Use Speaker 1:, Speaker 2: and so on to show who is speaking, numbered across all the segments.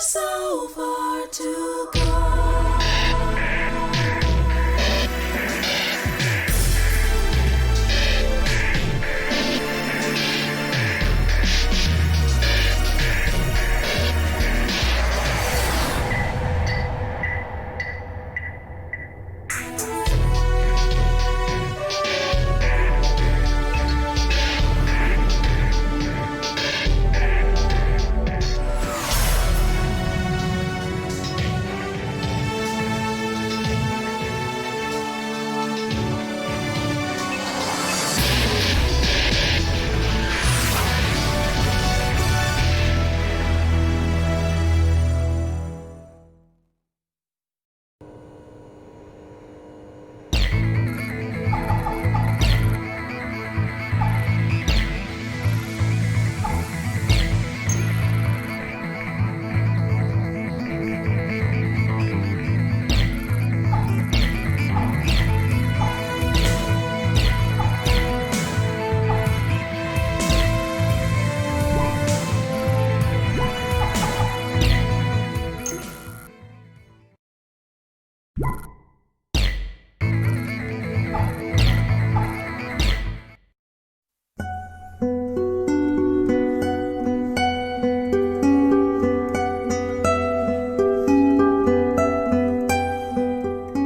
Speaker 1: so far to go.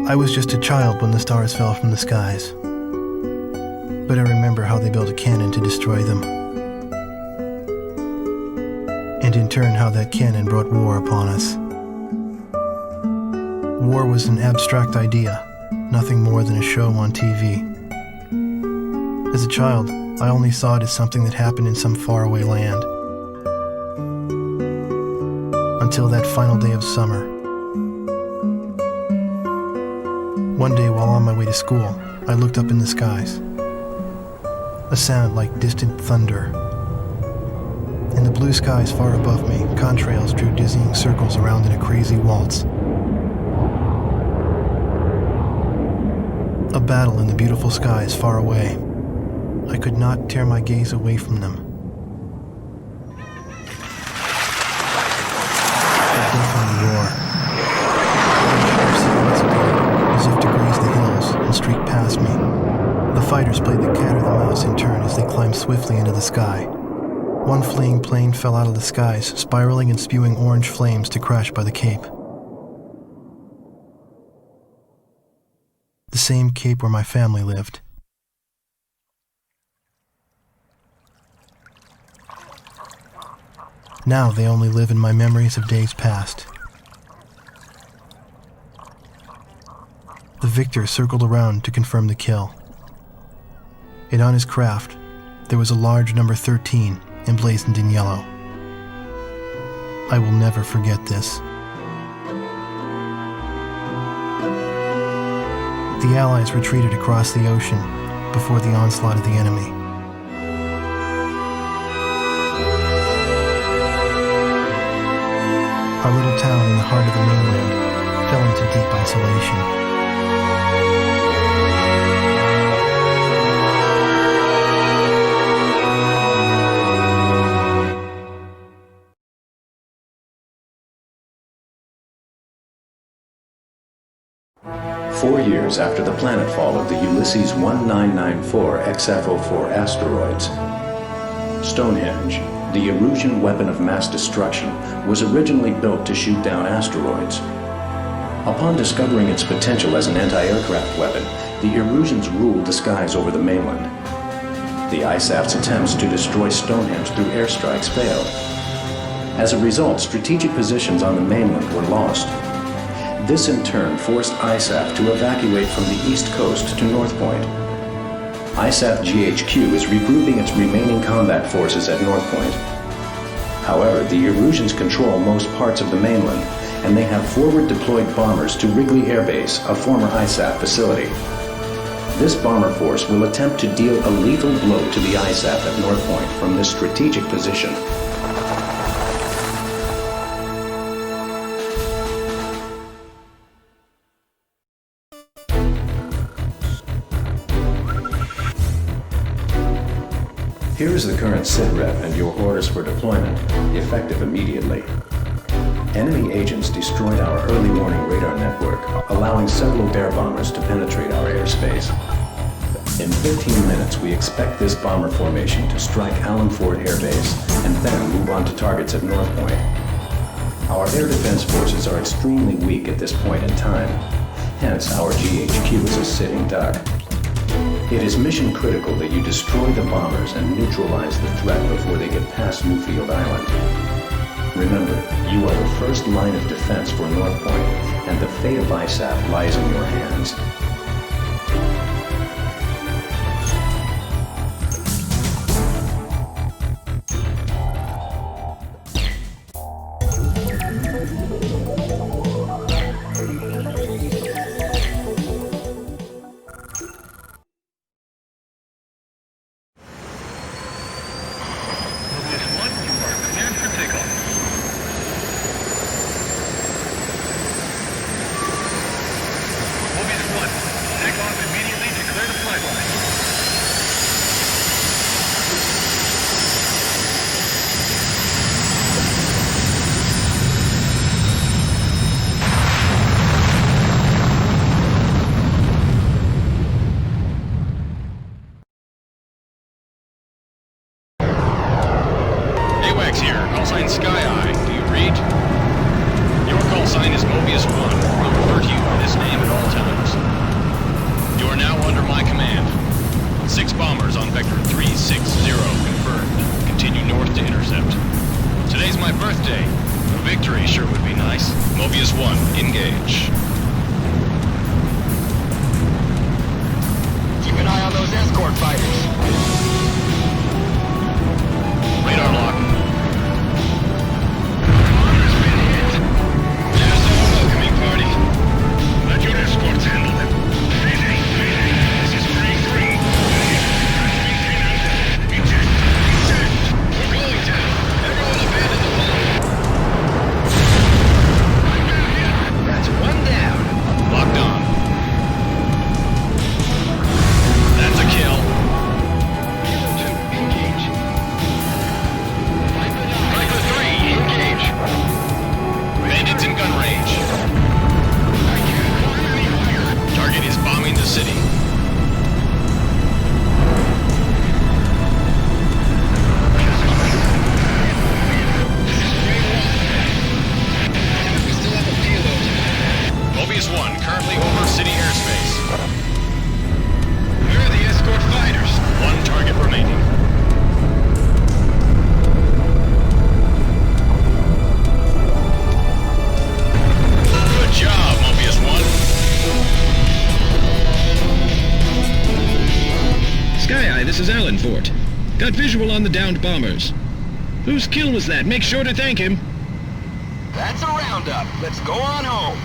Speaker 2: I was just a child when the stars fell from the skies, but I remember how they built a cannon to destroy them, and in turn how that cannon brought war upon us. War was an abstract idea, nothing more than a show on TV. As a child, I only saw it as something that happened in some faraway land. Until that final day of summer. One day while on my way to school, I looked up in the skies. A sound like distant thunder. In the blue skies far above me, contrails drew dizzying circles around in a crazy waltz. A battle in the beautiful skies far away. I could not tear my gaze away from them. A deafening roar. As if to graze the hills and streak past me. The fighters played the cat or the mouse in turn as they climbed swiftly into the sky. One fleeing plane fell out of the skies, spiraling and spewing orange flames to crash by the Cape. The same Cape where my family lived. Now they only live in my memories of days past. The victor circled around to confirm the kill. And on his craft, there was a large number 13 emblazoned in yellow. I will never forget this. The Allies retreated across the ocean before the onslaught of the enemy. Our little town in the heart of the mainland fell into deep isolation.
Speaker 3: Four years after the planetfall of the Ulysses 1994 XF-04 asteroids, Stonehenge, the Erusian weapon of mass destruction, was originally built to shoot down asteroids. Upon discovering its potential as an anti-aircraft weapon, the Erusians ruled the skies over the mainland. The ISAF's attempts to destroy Stonehenge through airstrikes failed. As a result, strategic positions on the mainland were lost. This in turn forced ISAF to evacuate from the east coast to North Point. ISAF GHQ is regrouping its remaining combat forces at North Point. However, the Erusians control most parts of the mainland, and they have forward deployed bombers to Wrigley Air Base, a former ISAF facility. This bomber force will attempt to deal a lethal blow to the ISAF at North Point from this strategic position. Here is the current SITREP and your orders for deployment, effective immediately. Enemy agents destroyed our early warning radar network, allowing several bear bombers to penetrate our airspace. In 15 minutes, we expect this bomber formation to strike Allen Ford Air Base and then move on to targets at North Point. Our air defense forces are extremely weak at this point in time, hence our GHQ is a sitting duck. It is mission critical that you destroy the bombers and neutralize the threat before they get past Newfield Island. Remember, you are the first line of defense for North Point, and the fate of ISAF lies in your hands.
Speaker 4: Got visual on the downed bombers. Whose kill was that? Make sure to thank him.
Speaker 5: That's a roundup. Let's go on home.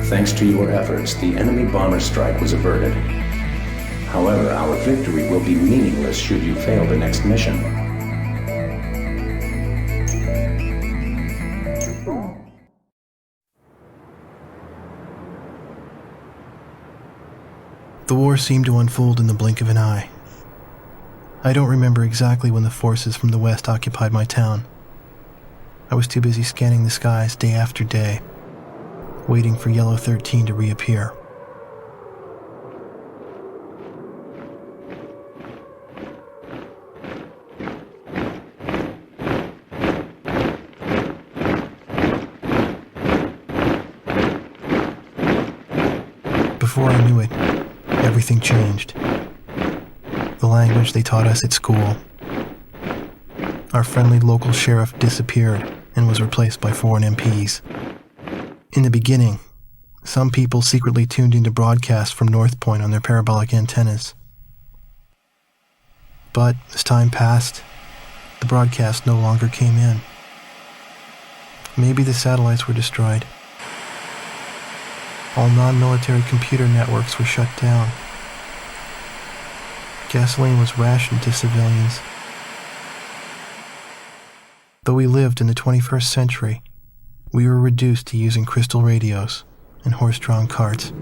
Speaker 3: Thanks to your efforts, the enemy bomber strike was averted. However, our victory will be meaningless should you fail the next mission.
Speaker 2: The war seemed to unfold in the blink of an eye. I don't remember exactly when the forces from the west occupied my town. I was too busy scanning the skies day after day, waiting for Yellow 13 to reappear. Before I knew it, everything changed. The language they taught us at school. Our friendly local sheriff disappeared and was replaced by foreign MPs. In the beginning, some people secretly tuned into broadcasts from North Point on their parabolic antennas. But as time passed, the broadcast no longer came in. Maybe the satellites were destroyed. All non-military computer networks were shut down. Gasoline was rationed to civilians. Though we lived in the 21st century, we were reduced to using crystal radios and horse-drawn carts.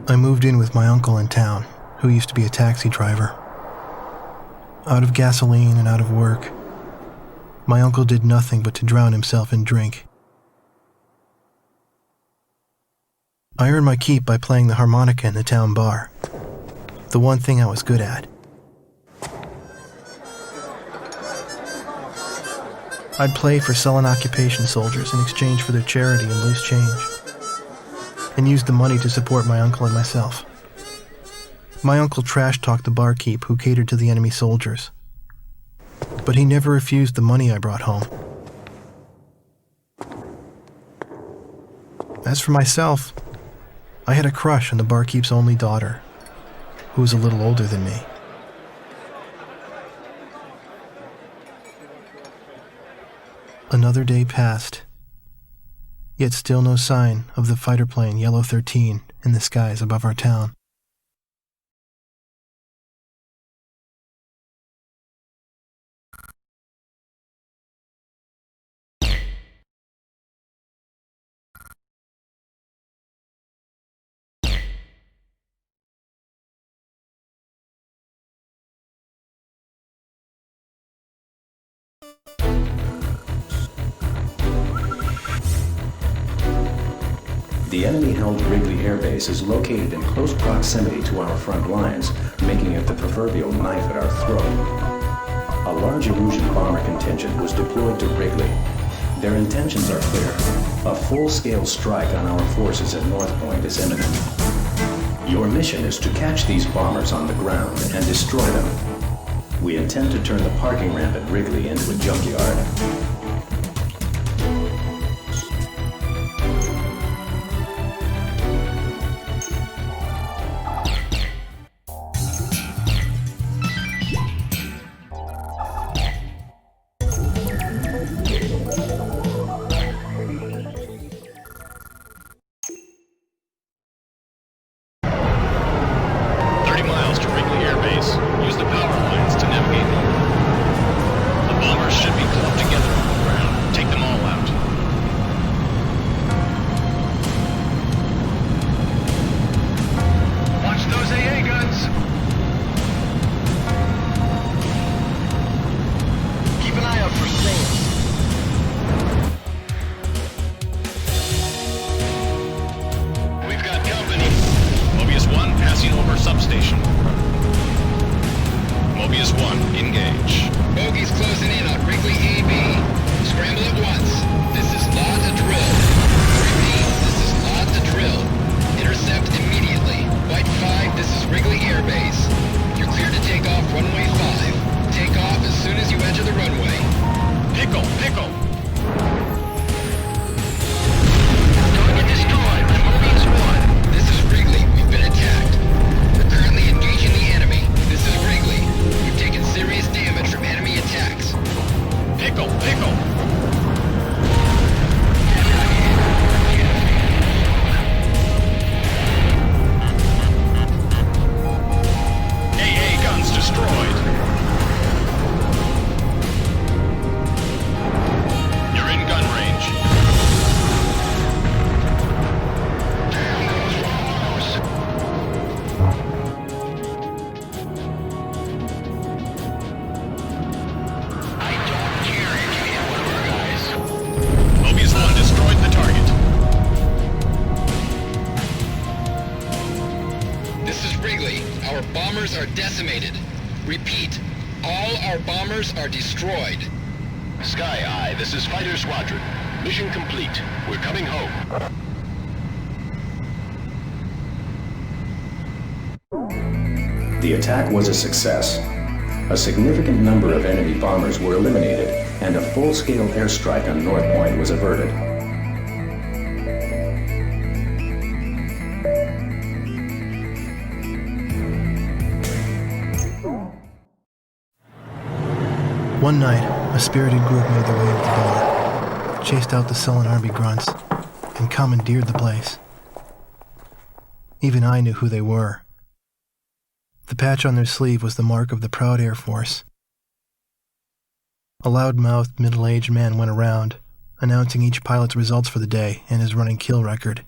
Speaker 2: I moved in with my uncle in town, who used to be a taxi driver. Out of gasoline and out of work, my uncle did nothing but to drown himself in drink. I earned my keep by playing the harmonica in the town bar, the one thing I was good at. I'd play for sullen occupation soldiers in exchange for their charity and loose change, and used the money to support my uncle and myself. My uncle trash-talked the barkeep who catered to the enemy soldiers, but he never refused the money I brought home. As for myself, I had a crush on the barkeep's only daughter, who was a little older than me. Another day passed, yet still no sign of the fighter plane Yellow 13 in the skies above our town.
Speaker 3: The enemy-held Wrigley Air Base is located in close proximity to our front lines, making it the proverbial knife at our throat. A large Erusian bomber contingent was deployed to Wrigley. Their intentions are clear. A full-scale strike on our forces at North Point is imminent. Your mission is to catch these bombers on the ground and destroy them. We intend to turn the parking ramp at Wrigley into a junkyard.
Speaker 4: Substation. Mobius 1, engage.
Speaker 5: Bogey's closing in on Wrigley AB. Scramble at once. This is law to drill. Repeat, this is law to drill. Intercept immediately. White 5, this is Wrigley Air Base. You're clear to take off runway 5. Take off as soon as you enter the runway.
Speaker 4: Pickle, pickle.
Speaker 5: Target destroyed by Mobius 1. This is Wrigley. We've been attacked. Currently engaging the enemy. This is Wrigley. We've taken serious damage from enemy attacks.
Speaker 4: Pickle, pickle. AA guns destroyed. You're in gun range.
Speaker 5: Our bombers are decimated. Repeat, all our bombers are destroyed.
Speaker 6: Sky Eye, this is Fighter Squadron. Mission complete. We're coming home.
Speaker 3: The attack was a success. A significant number of enemy bombers were eliminated, and a full-scale airstrike on North Point was averted.
Speaker 2: One night, a spirited group made their way into the bar, chased out the sullen army grunts, and commandeered the place. Even I knew who they were. The patch on their sleeve was the mark of the proud Air Force. A loud-mouthed, middle-aged man went around, announcing each pilot's results for the day and his running kill record.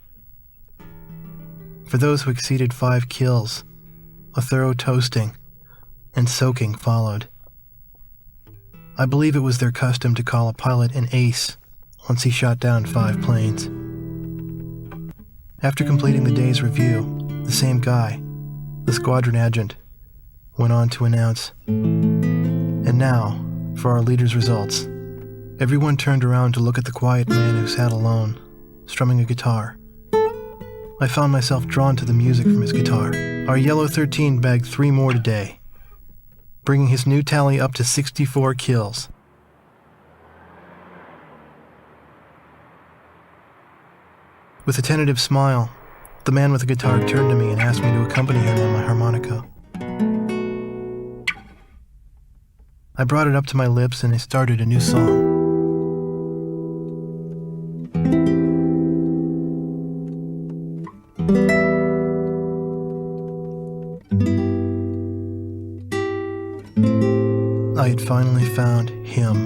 Speaker 2: For those who exceeded 5 kills, A thorough toasting and soaking followed. I believe it was their custom to call a pilot an ace once he shot down 5 planes. After completing the day's review, the same guy, the squadron adjutant, went on to announce, "And now, for our leader's results." Everyone turned around to look at the quiet man who sat alone, strumming a guitar. I found myself drawn to the music from his guitar. Our Yellow 13 bagged 3 more today, bringing his new tally up to 64 kills. With a tentative smile, the man with the guitar turned to me and asked me to accompany him on my harmonica. I brought it up to my lips and I started a new song. I had finally found him.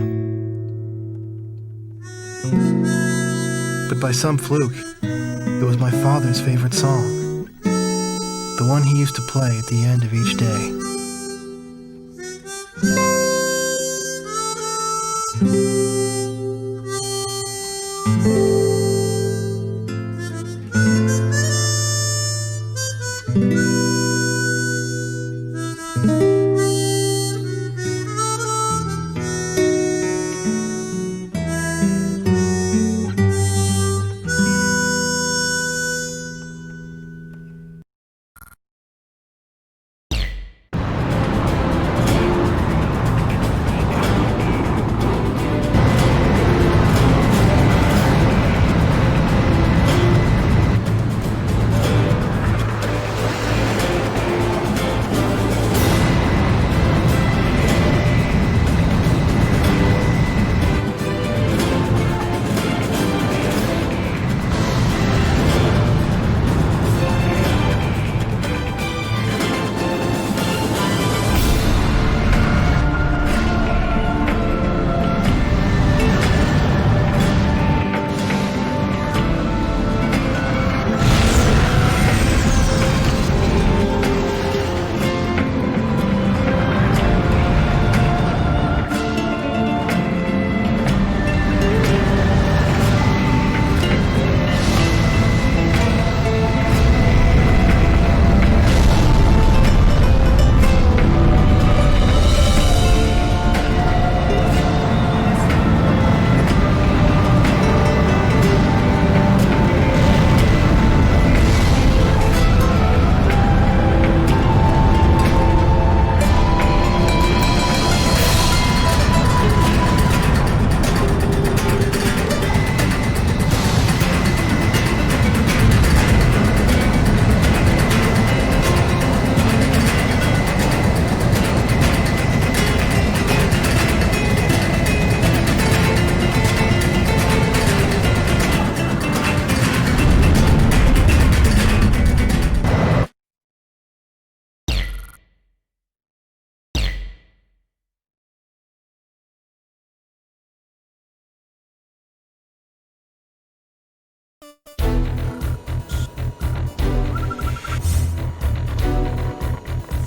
Speaker 2: But by some fluke, it was my father's favorite song, the one he used to play at the end of each day.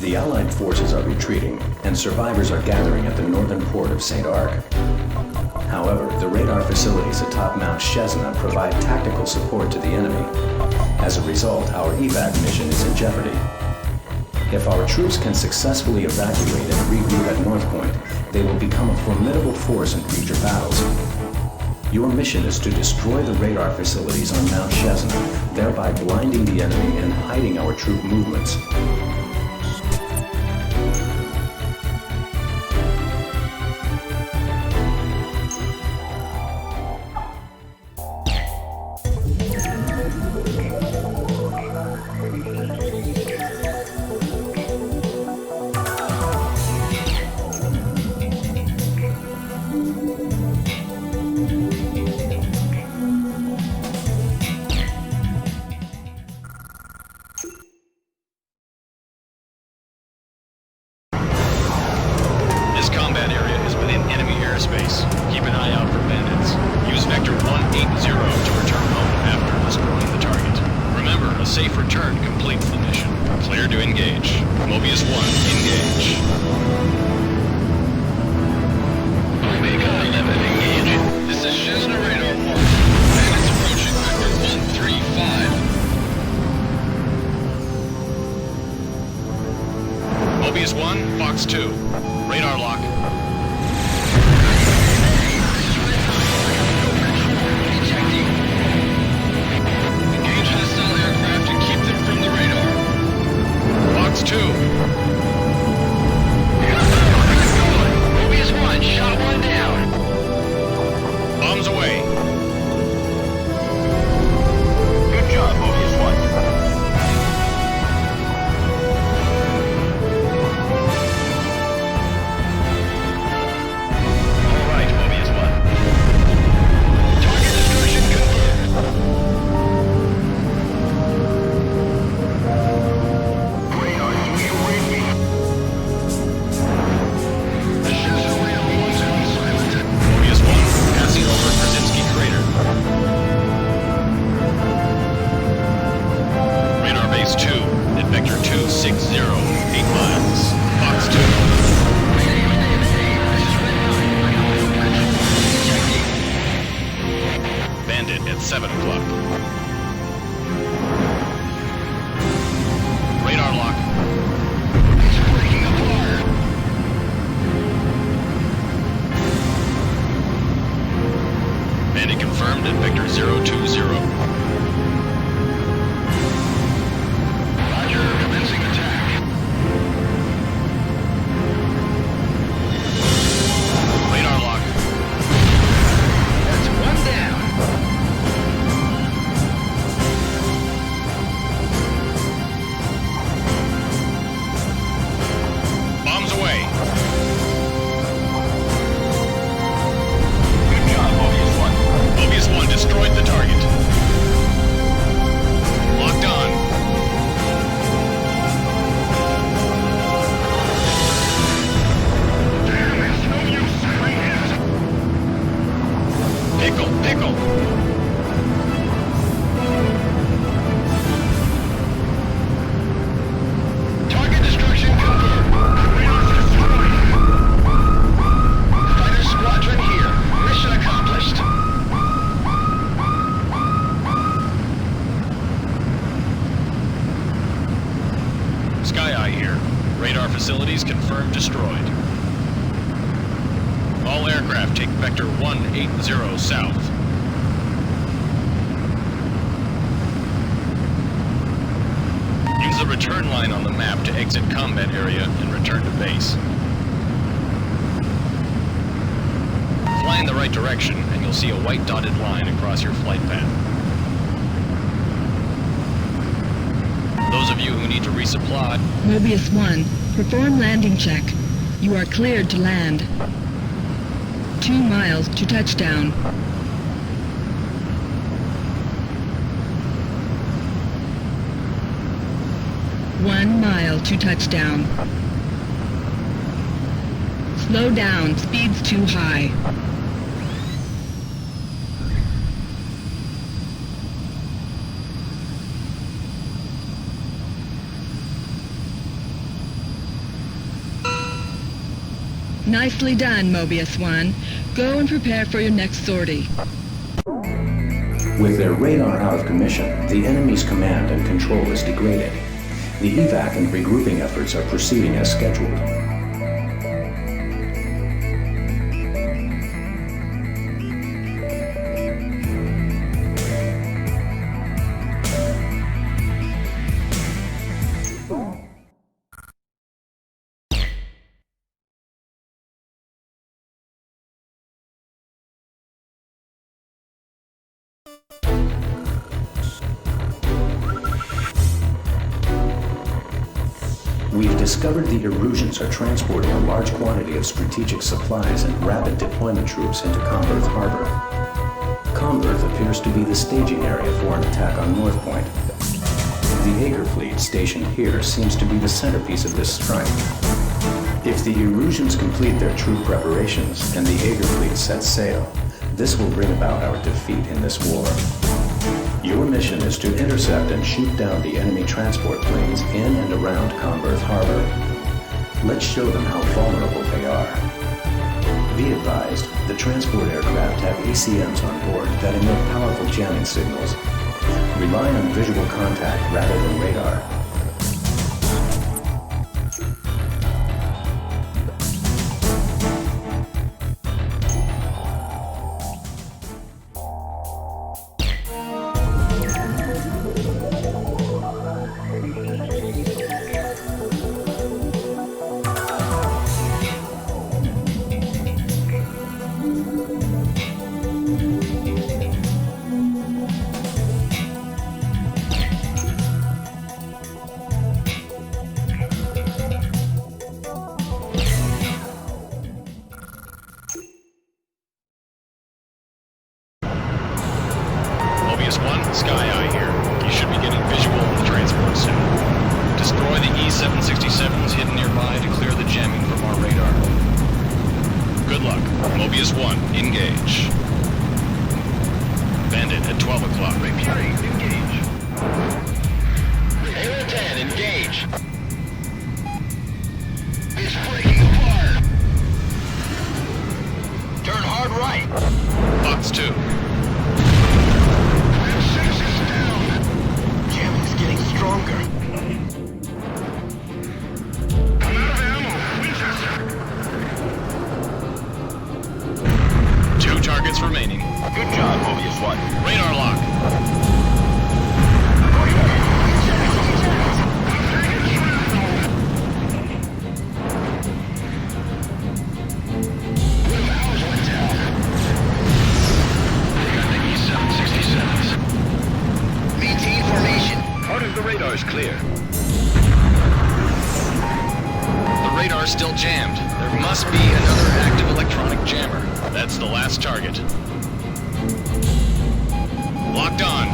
Speaker 3: The Allied forces are retreating, and survivors are gathering at the northern port of St. Arc. However, the radar facilities atop Mount Chesna provide tactical support to the enemy. As a result, our evac mission is in jeopardy. If our troops can successfully evacuate and regroup at North Point, they will become a formidable force in future battles. Your mission is to destroy the radar facilities on Mount Chesna, thereby blinding the enemy and hiding our troop movements.
Speaker 6: Keep an eye out for bandits. Use Vector 180 to return home after destroying the target. Remember, a safe return completes the mission. Clear to engage. Mobius 1, engage.
Speaker 5: Omega 11, engage. This is Cessna Radar 1. Planet's approaching vector 135.
Speaker 6: Mobius 1, Fox 2. Radar lock.
Speaker 5: Ejecting. Engage hostile aircraft and keep them from the radar.
Speaker 6: Fox 2.
Speaker 5: Mobius 1, shot 1 down.
Speaker 6: Bombs away.
Speaker 7: Good job, Mobius 1.
Speaker 6: All right, Mobius 1.
Speaker 5: Target destruction confirmed.
Speaker 7: Radar 3 await me.
Speaker 5: The Cessna Radar 1's been silent.
Speaker 6: Mobius 1, passing over Krasinski crater. Radar base 2, at vector 260, 8 miles. Fox 2. Bandit at 7 o'clock. Radar lock.
Speaker 5: It's breaking apart.
Speaker 6: Bandit confirmed at vector 020.
Speaker 5: Roger, commencing attack.
Speaker 6: Radar lock.
Speaker 5: That's 1 down.
Speaker 6: Bombs away.
Speaker 7: Good job, Mobius 1.
Speaker 6: Mobius 1 destroyed the target. Locked on.
Speaker 5: Damn, it's no use fighting it.
Speaker 6: Pickle, pickle.
Speaker 5: Target destruction confirmed. Radar destroyed. Fighter squadron here. Mission accomplished.
Speaker 6: Sky Eye here. Radar facilities confirmed destroyed. All aircraft take vector 180 south. Use the return line on the map to exit combat area and return to base. Fly in the right direction and you'll see a white dotted line across your flight path. Those of you who need to resupply,
Speaker 8: Mobius 1, perform landing check. You are cleared to land. 2 miles to touchdown. 1 mile to touchdown. Slow down, speed's too high. Nicely done, Mobius 1. Go and prepare for your next sortie.
Speaker 3: With their radar out of commission, the enemy's command and control is degraded. The evac and regrouping efforts are proceeding as scheduled. We've discovered the Erusians are transporting a large quantity of strategic supplies and rapid deployment troops into Comberth Harbor. Comberth appears to be the staging area for an attack on North Point. The Aegir fleet stationed here seems to be the centerpiece of this strike. If the Erusians complete their troop preparations and the Aegir fleet sets sail, this will bring about our defeat in this war. Your mission is to intercept and shoot down the enemy transport planes in and around Converth Harbor. Let's show them how vulnerable they are. Be advised, the transport aircraft have ACMs on board that emit powerful jamming signals. Rely on visual contact rather than radar.
Speaker 6: Mobius 1, Sky Eye here. You should be getting visual of the transport soon. Destroy the E-767s hidden nearby to clear the jamming from our radar. Good luck. Mobius 1, engage. Bandit at 12 o'clock. Rapier, engage.
Speaker 5: Halo 10, engage. It's breaking apart. Turn hard right.
Speaker 6: Fox 2.
Speaker 5: Jamming's getting stronger. I'm out of ammo. Winchester.
Speaker 6: 2 targets remaining.
Speaker 7: Good job, Mobius 1.
Speaker 6: Radar lock.
Speaker 5: Maintain formation.
Speaker 6: Part of the radar's clear. The radar's still jammed. There must be another active electronic jammer. That's the last target. Locked on.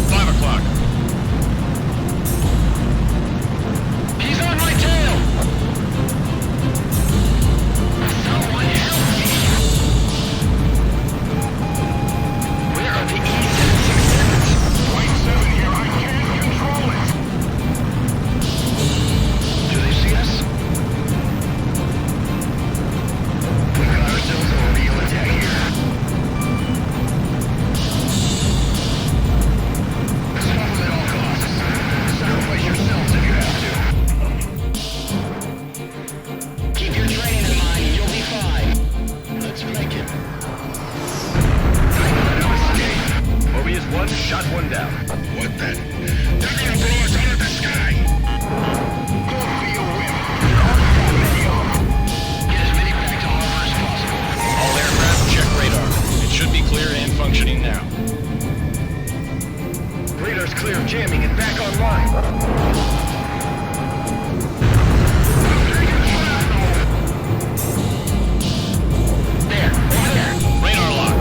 Speaker 6: Five o'clock. He's on my tail! Someone help me! Where are the E-767s?
Speaker 7: Flight 7 here, I can't control it.
Speaker 5: Do they see us? We got ourselves a real attack here. Stop them at all costs. Sacrifice yourselves if you have to. Keep your training in mind and you'll be fine. Let's make it.
Speaker 6: Mobius 1, shot one down.
Speaker 7: What the? They're gonna blow us out of the sky. Don't be a whip. There aren't that many of them.
Speaker 5: Get as many back to harbor as possible.
Speaker 6: All aircraft check radar. It should be clear and functioning now.
Speaker 5: Radar's clear of jamming and back online. There, over there.
Speaker 6: Radar lock.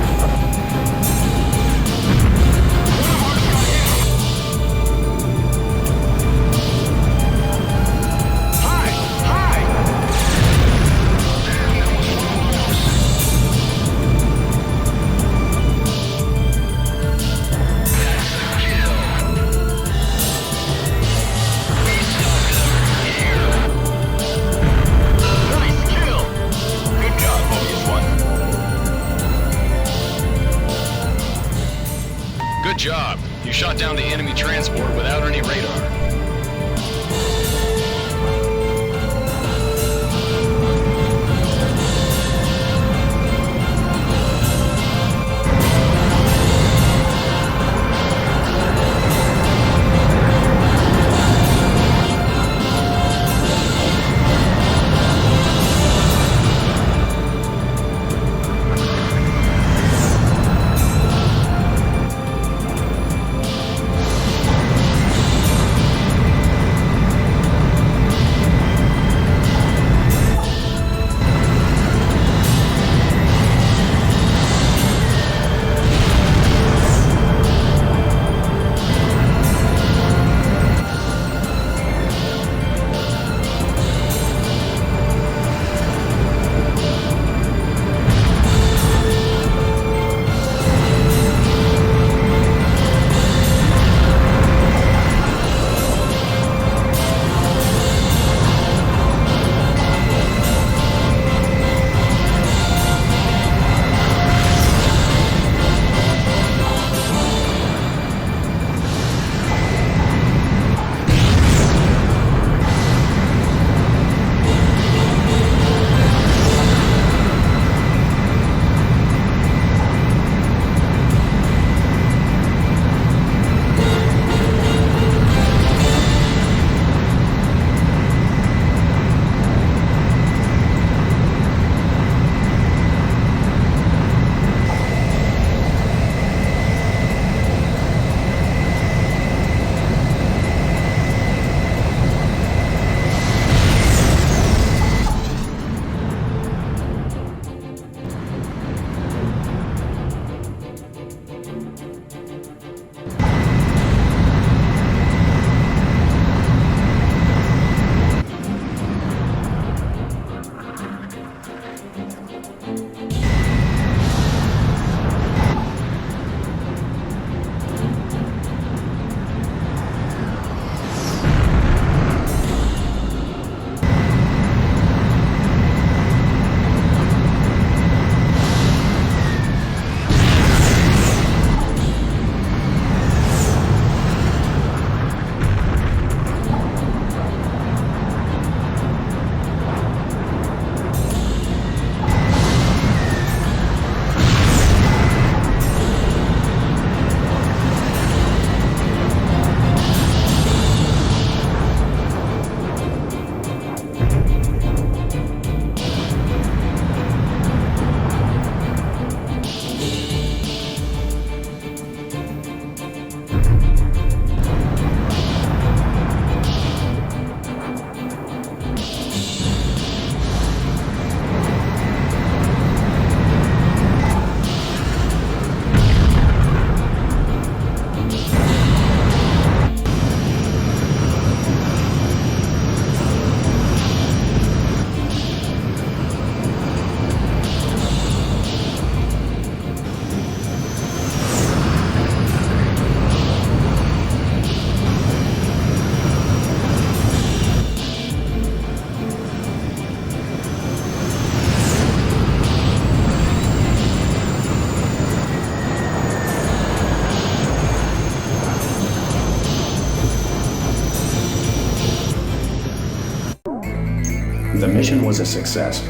Speaker 3: The mission was a success.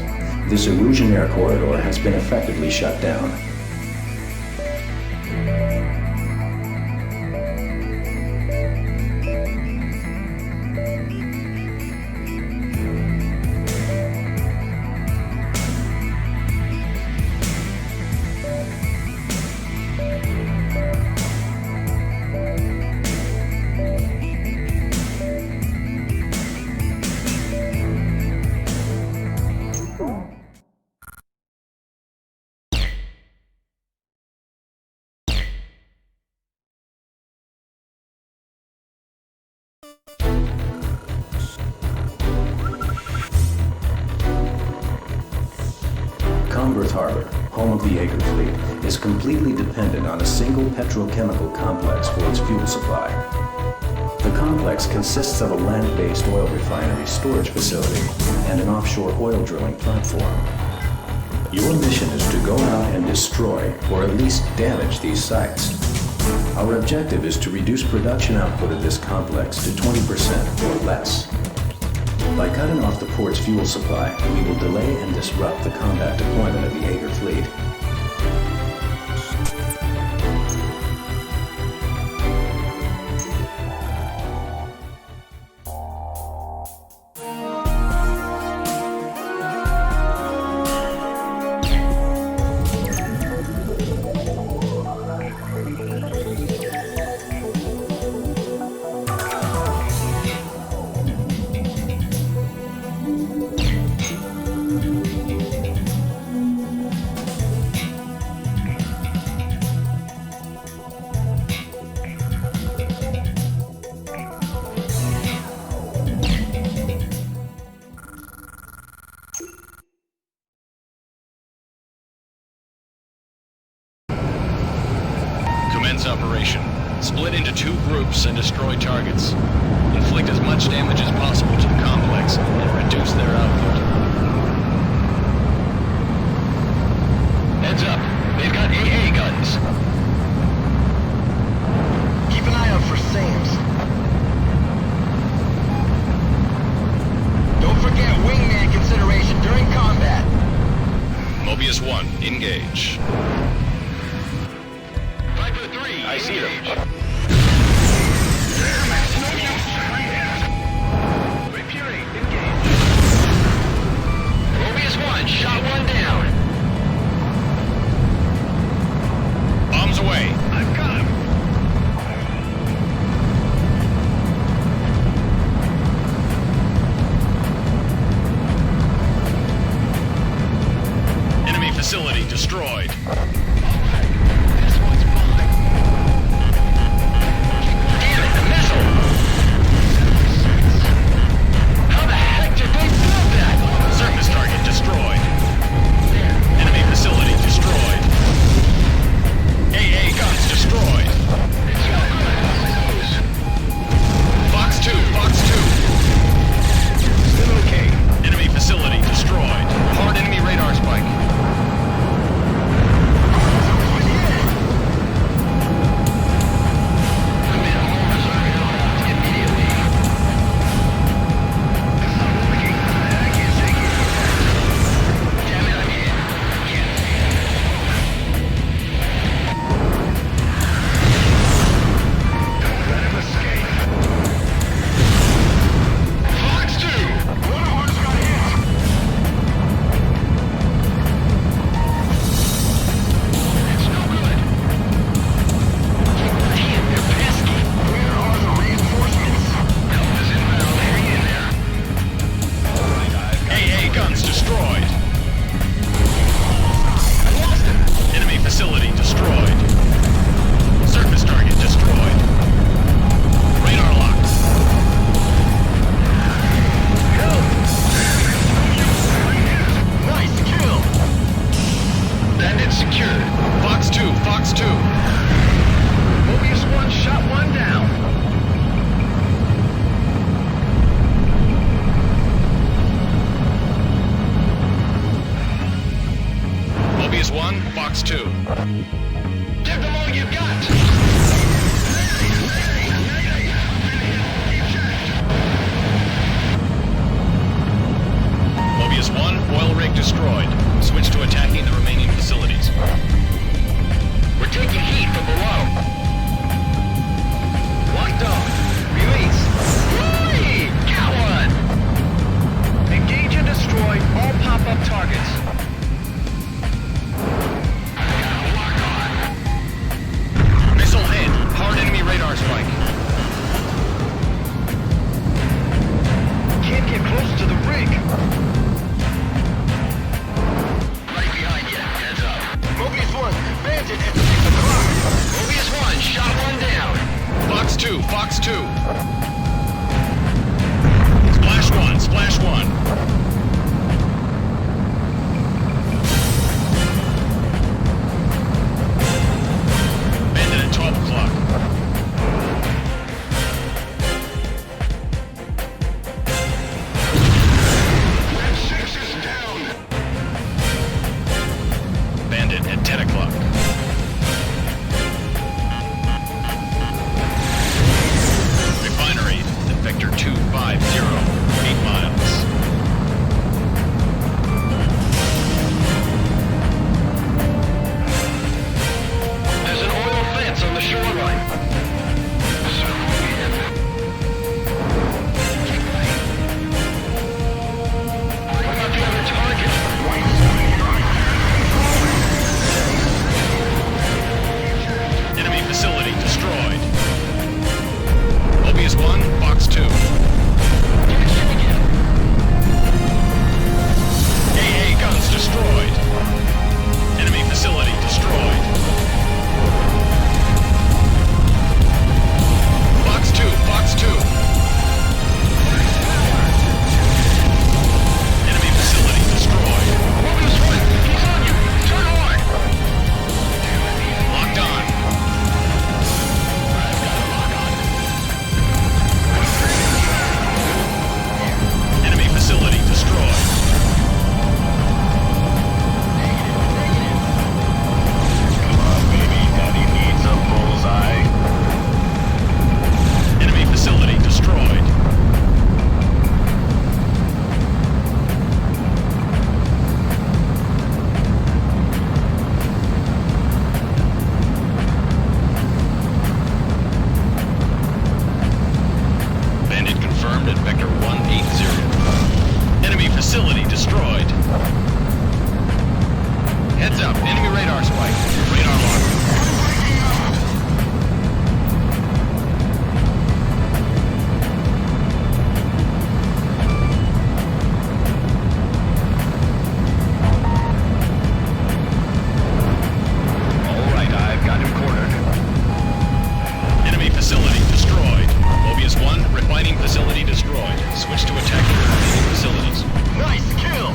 Speaker 3: This Erusian air corridor has been effectively shut down. Converse Harbor, home of the Jaeger fleet, is completely dependent on a single petrochemical complex for its fuel supply. The complex consists of a land-based oil refinery storage facility and an offshore oil drilling platform. Your mission is to go out and destroy, or at least damage, these sites. Our objective is to reduce production output of this complex to 20% or less. By cutting off the port's fuel supply, we will delay and disrupt the combat deployment of the Jaeger fleet.
Speaker 6: Operation. Split into 2 groups and destroy targets. Inflict as much damage as possible to the complex and reduce their output. Heads up, they've got AA guns.
Speaker 9: Keep an eye out for SAMs. Don't forget wingman consideration during combat.
Speaker 6: Mobius 1, engage.
Speaker 5: I see them.
Speaker 9: Repudiate, engage.
Speaker 5: Mobius 1, shot 1 down.
Speaker 6: Bombs away.
Speaker 9: I've got him.
Speaker 6: Enemy facility destroyed. Fox 2.
Speaker 5: Give them all you've got!
Speaker 6: destroyed. Switch to attacking the remaining facilities.
Speaker 9: We're taking heat from below. Locked on. Release. Whee! Got one! Engage and destroy all pop-up targets.
Speaker 6: Missile hit. Hard enemy radar strike.
Speaker 9: Can't get close to the rig. Right behind you. Heads up. Mobius 1, Bandit at 6 o'clock. Mobius 1, shot one down.
Speaker 6: Fox 2, Fox 2. Splash 1, Splash 1. Bandit at 12 o'clock.
Speaker 7: Red 6 is down.
Speaker 6: Bandit at 10 o'clock. Refinery at Vector 250, 8 miles.
Speaker 9: There's an oil fence on the shoreline. What about the other target?
Speaker 6: Enemy facility destroyed. Mobius 1, Fox 2. AA guns destroyed. Enemy facility destroyed. Fox 2, Fox 2. Enemy facility destroyed.
Speaker 9: Mobius 1, he's on you. Turn on.
Speaker 6: Locked on. Enemy facility destroyed.
Speaker 7: Come on, baby. Daddy needs a bullseye.
Speaker 6: Enemy facility destroyed. Bandit confirmed at Vector 180. Enemy facility destroyed. Heads up, enemy radar spike. Radar lock.
Speaker 9: All right, I've got him cornered.
Speaker 6: Enemy facility destroyed. Mobius 1, refining facility destroyed. Switch to attacking the remaining facilities.
Speaker 9: Nice kill.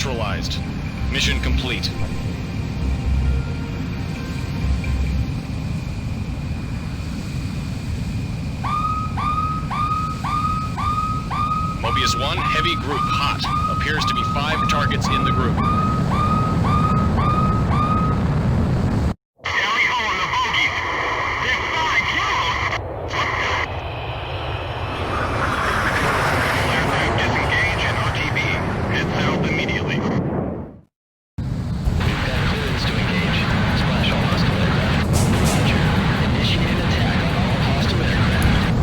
Speaker 6: neutralized. Mission complete. Mobius 1, heavy group, hot. Appears to be 5 targets in the group.
Speaker 7: Carry on the bogey. There's 5 kills. Aircraft disengage and RTB. Head south immediately.
Speaker 5: We've got clearance to engage. Splash all hostile aircraft. Roger. Initiate an attack on all hostile aircraft.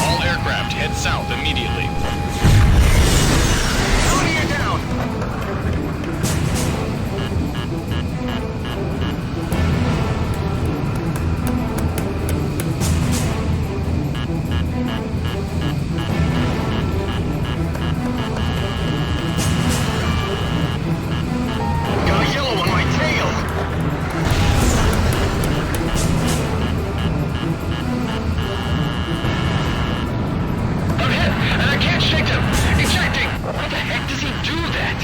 Speaker 6: All aircraft head south immediately.
Speaker 9: Tony, you're down.
Speaker 7: Got a yellow on my tail.
Speaker 9: I'm hit, and I can't shake him. Ejecting. How the heck does he do that?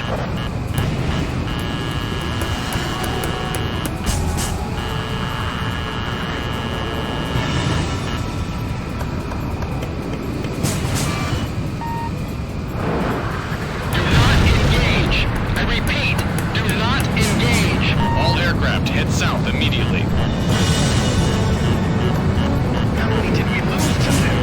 Speaker 9: Do not engage. I repeat, do not engage.
Speaker 6: All aircraft head south immediately.
Speaker 9: How many did we lose to them?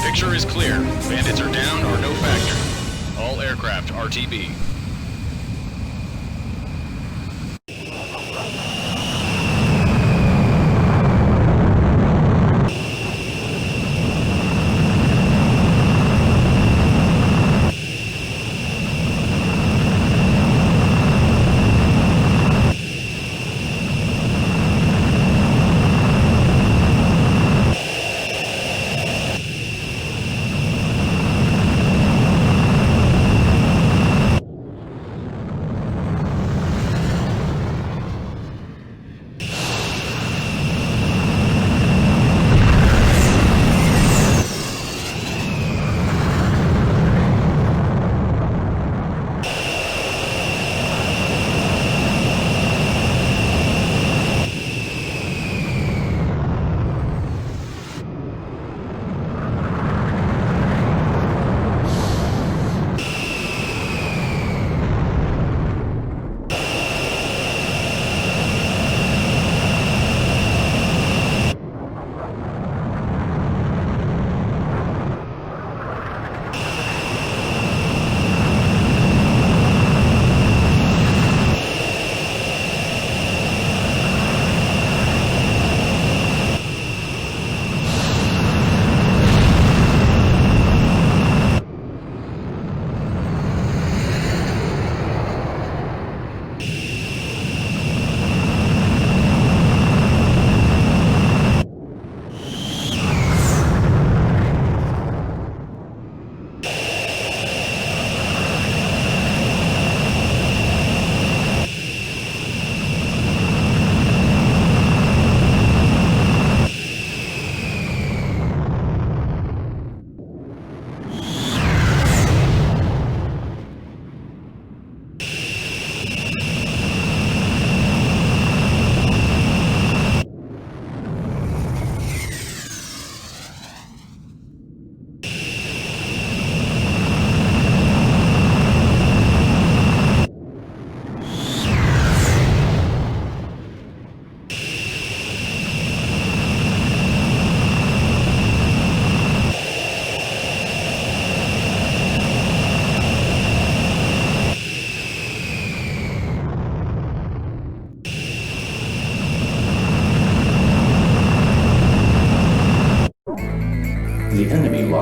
Speaker 6: Picture is clear. Bandits are down or no factor. All aircraft RTB.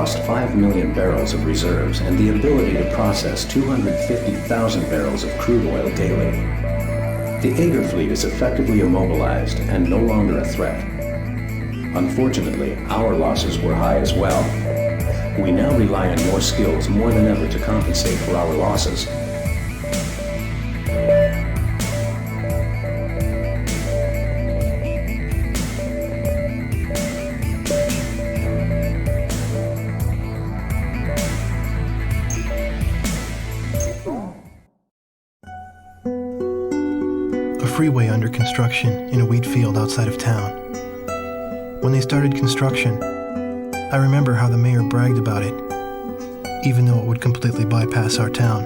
Speaker 3: lost 5 million barrels of reserves and the ability to process 250,000 barrels of crude oil daily. The Ager fleet is effectively immobilized and no longer a threat. Unfortunately, our losses were high as well. We now rely on your skills more than ever to compensate for our losses.
Speaker 2: A freeway under construction in a wheat field outside of town. When they started construction, I remember how the mayor bragged about it, even though it would completely bypass our town.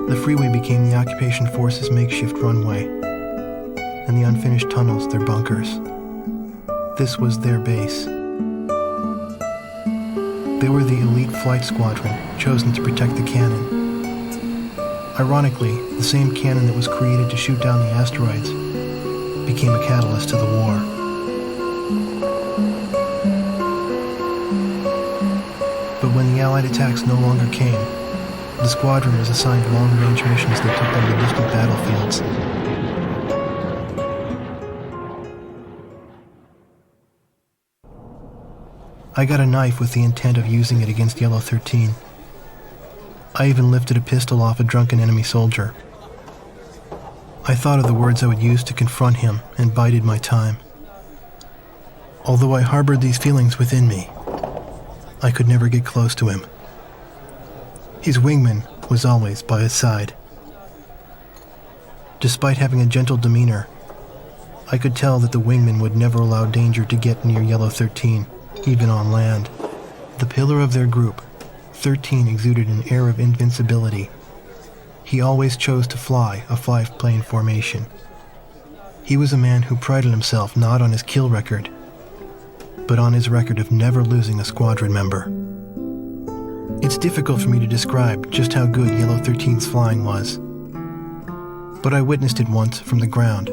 Speaker 2: The freeway became the occupation force's makeshift runway, and the unfinished tunnels their bunkers. This was their base. They were the elite flight squadron chosen to protect the cannon. Ironically, the same cannon that was created to shoot down the asteroids became a catalyst to the war. But when the Allied attacks no longer came, the squadron was assigned long-range missions that took them to distant battlefields. I got a knife with the intent of using it against Yellow 13. I even lifted a pistol off a drunken enemy soldier. I thought of the words I would use to confront him and bided my time. Although I harbored these feelings within me, I could never get close to him. His wingman was always by his side. Despite having a gentle demeanor, I could tell that the wingman would never allow danger to get near Yellow 13, even on land. The pillar of their group, 13 exuded an air of invincibility. He always chose to fly a 5-plane formation. He was a man who prided himself not on his kill record, but on his record of never losing a squadron member. It's difficult for me to describe just how good Yellow 13's flying was, but I witnessed it once from the ground.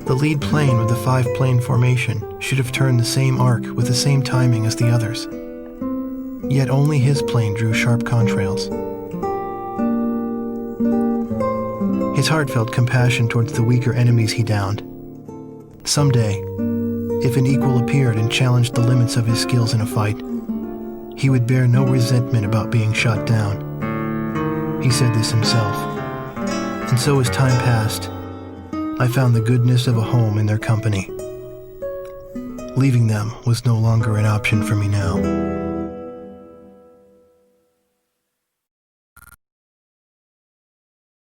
Speaker 2: The lead plane with the 5-plane formation should have turned the same arc with the same timing as the others. Yet only his plane drew sharp contrails. His heart felt compassion towards the weaker enemies he downed. Someday, if an equal appeared and challenged the limits of his skills in a fight, he would bear no resentment about being shot down. He said this himself. And so as time passed, I found the goodness of a home in their company. Leaving them was no longer an option for me now.